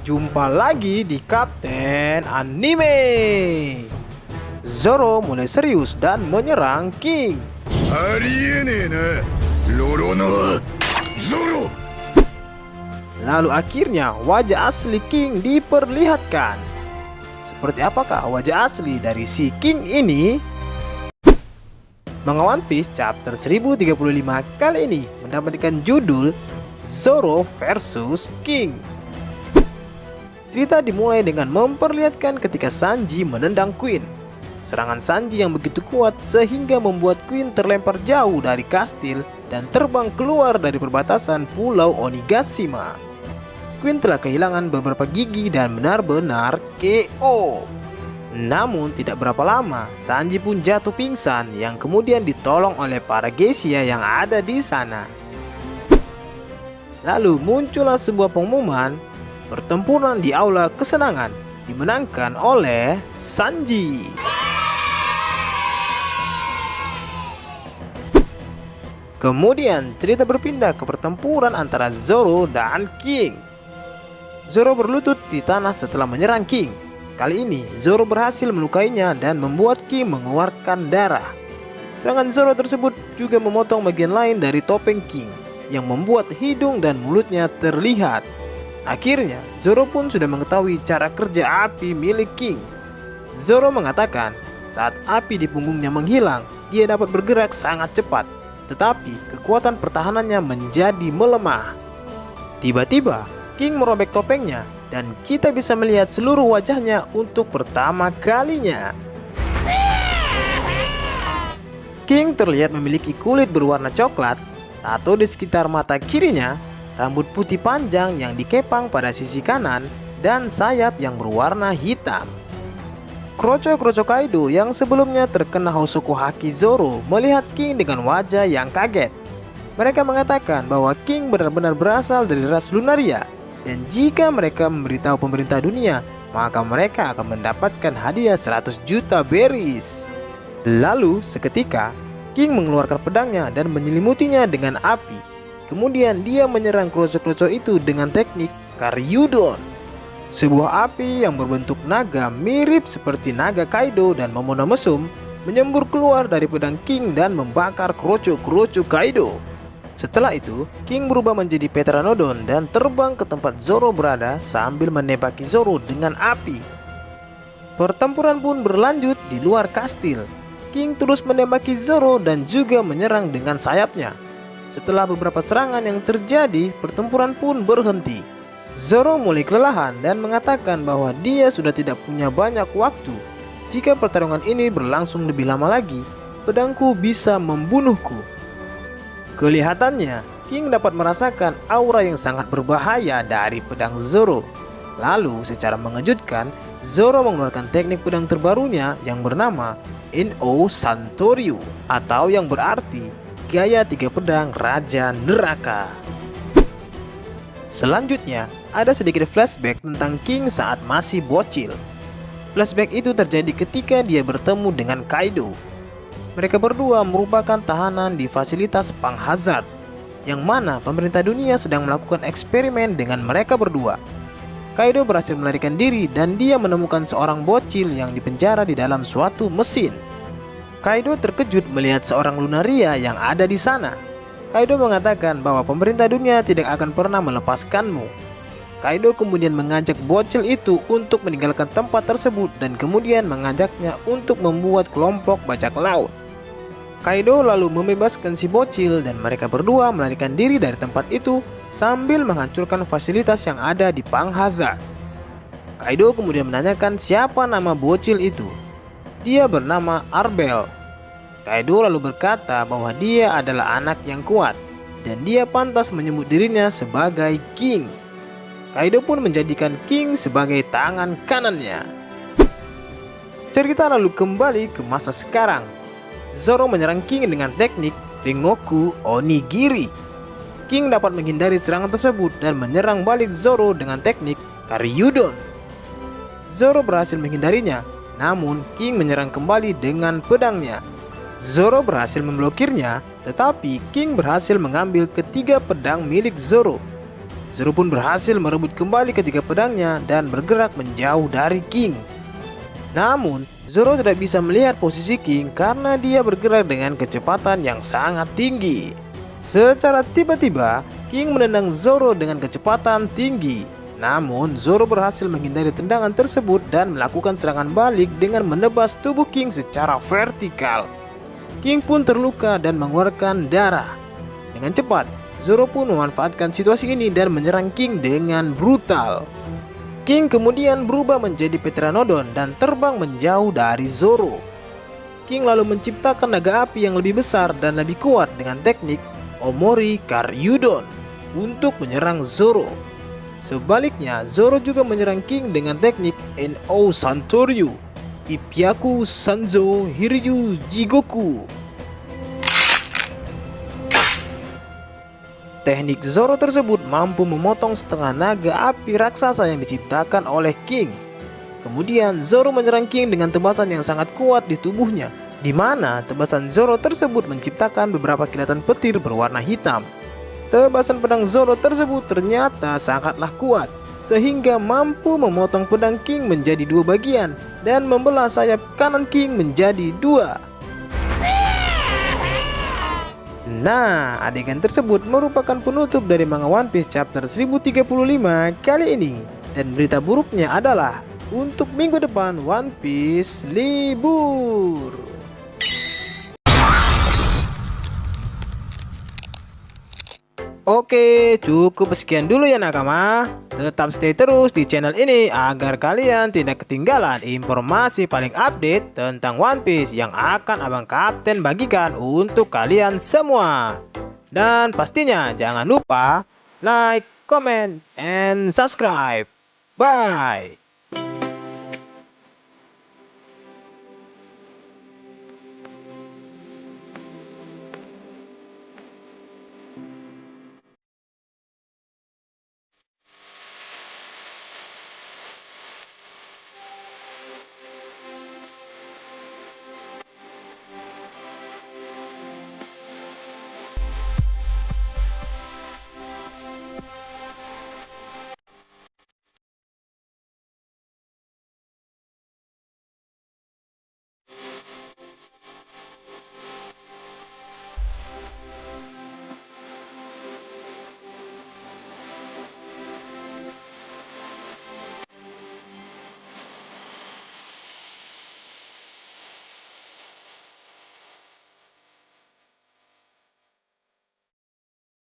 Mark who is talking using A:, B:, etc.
A: Jumpa lagi di Kapten Anime. Zoro mulai serius dan menyerang King.
B: ありえねえなロロノアゾロ
A: Lalu akhirnya wajah asli King diperlihatkan. Seperti apakah wajah asli dari si King ini? Manga One Piece chapter 1035 kali ini mendapatkan judul Zoro versus King. Cerita dimulai dengan memperlihatkan ketika Sanji menendang Queen. Serangan Sanji yang begitu kuat sehingga membuat Queen terlempar jauh dari kastil dan terbang keluar dari perbatasan Pulau Onigashima. Queen telah kehilangan beberapa gigi dan benar-benar KO. Namun tidak berapa lama, Sanji pun jatuh pingsan yang kemudian ditolong oleh para geisha yang ada di sana. Lalu muncullah sebuah pengumuman, pertempuran di aula kesenangan dimenangkan oleh Sanji. Kemudian cerita berpindah ke pertempuran antara Zoro dan King. Zoro berlutut di tanah setelah menyerang King. Kali ini Zoro berhasil melukainya dan membuat King mengeluarkan darah. Serangan Zoro tersebut juga memotong bagian lain dari topeng King yang membuat hidung dan mulutnya terlihat. Akhirnya Zoro pun sudah mengetahui cara kerja api milik King. Zoro mengatakan saat api di punggungnya menghilang, dia dapat bergerak sangat cepat, tetapi kekuatan pertahanannya menjadi melemah. Tiba-tiba King merobek topengnya dan kita bisa melihat seluruh wajahnya untuk pertama kalinya. King terlihat memiliki kulit berwarna coklat, tato di sekitar mata kirinya, rambut putih panjang yang dikepang pada sisi kanan, dan sayap yang berwarna hitam. Kroco-kroco Kaido yang sebelumnya terkena Hosoku Haki Zoro melihat King dengan wajah yang kaget. Mereka mengatakan bahwa King benar-benar berasal dari ras Lunaria, dan jika mereka memberitahu pemerintah dunia, maka mereka akan mendapatkan hadiah 100 juta berries. Lalu seketika King mengeluarkan pedangnya dan menyelimutinya dengan api. Kemudian dia menyerang kroco-kroco itu dengan teknik Karyudon, sebuah api yang berbentuk naga mirip seperti naga Kaido dan Momono Mesum menyembur keluar dari pedang King dan membakar kroco-kroco Kaido. Setelah itu, King berubah menjadi Pteranodon dan terbang ke tempat Zoro berada sambil menembaki Zoro dengan api. Pertempuran pun berlanjut di luar kastil. King terus menembaki Zoro dan juga menyerang dengan sayapnya. Setelah beberapa serangan yang terjadi, pertempuran pun berhenti. Zoro mulai kelelahan dan mengatakan bahwa dia sudah tidak punya banyak waktu. Jika pertarungan ini berlangsung lebih lama lagi, pedangku bisa membunuhku. Kelihatannya, King dapat merasakan aura yang sangat berbahaya dari pedang Zoro. Lalu, secara mengejutkan, Zoro mengeluarkan teknik pedang terbarunya yang bernama No Santoryu, atau yang berarti gaya tiga pedang Raja Neraka. Selanjutnya, ada sedikit flashback tentang King saat masih bocil. Flashback itu terjadi ketika dia bertemu dengan Kaido. Mereka berdua merupakan tahanan di fasilitas Pang Hazard, yang mana pemerintah dunia sedang melakukan eksperimen dengan mereka berdua. Kaido berhasil melarikan diri dan dia menemukan seorang bocil yang dipenjara di dalam suatu mesin. Kaido terkejut melihat seorang Lunaria yang ada di sana. Kaido mengatakan bahwa pemerintah dunia tidak akan pernah melepaskanmu. Kaido kemudian mengajak bocil itu untuk meninggalkan tempat tersebut dan kemudian mengajaknya untuk membuat kelompok bajak laut. Kaido lalu membebaskan si bocil dan mereka berdua melarikan diri dari tempat itu sambil menghancurkan fasilitas yang ada di Pang Hazard. Kaido kemudian menanyakan siapa nama bocil itu. Dia bernama Arbel. Kaido lalu berkata bahwa dia adalah anak yang kuat dan dia pantas menyebut dirinya sebagai King. Kaido pun menjadikan King sebagai tangan kanannya. Cerita lalu kembali ke masa sekarang. Zoro menyerang King dengan teknik Rengoku Onigiri. King dapat menghindari serangan tersebut dan menyerang balik Zoro dengan teknik Karyudon. Zoro berhasil menghindarinya, namun King menyerang kembali dengan pedangnya. Zoro berhasil memblokirnya, tetapi King berhasil mengambil ketiga pedang milik Zoro. Zoro pun berhasil merebut kembali ketiga pedangnya dan bergerak menjauh dari King. Namun, Zoro tidak bisa melihat posisi King karena dia bergerak dengan kecepatan yang sangat tinggi. Secara tiba-tiba, King menendang Zoro dengan kecepatan tinggi. Namun, Zoro berhasil menghindari tendangan tersebut dan melakukan serangan balik dengan menebas tubuh King secara vertikal. King pun terluka dan mengeluarkan darah. Dengan cepat, Zoro pun memanfaatkan situasi ini dan menyerang King dengan brutal. King kemudian berubah menjadi Pteranodon dan terbang menjauh dari Zoro. King lalu menciptakan naga api yang lebih besar dan lebih kuat dengan teknik Omori Karyudon untuk menyerang Zoro. Sebaliknya, Zoro juga menyerang King dengan teknik No Santoryu Ipyaku Sanzo Hiryu Jigoku. Teknik Zoro tersebut mampu memotong setengah naga api raksasa yang diciptakan oleh King. Kemudian Zoro menyerang King dengan tebasan yang sangat kuat di tubuhnya, di mana tebasan Zoro tersebut menciptakan beberapa kilatan petir berwarna hitam. Tebasan pedang Zoro tersebut ternyata sangatlah kuat, sehingga mampu memotong pedang King menjadi dua bagian dan membelah sayap kanan King menjadi dua. Nah, adegan tersebut merupakan penutup dari manga One Piece chapter 1035 kali ini. Dan berita buruknya adalah untuk minggu depan One Piece libur. Oke, cukup sekian dulu ya nakama. Tetap stay terus di channel ini agar kalian tidak ketinggalan informasi paling update tentang One Piece yang akan Abang Kapten bagikan untuk kalian semua. Dan pastinya jangan lupa like, comment, and subscribe. Bye.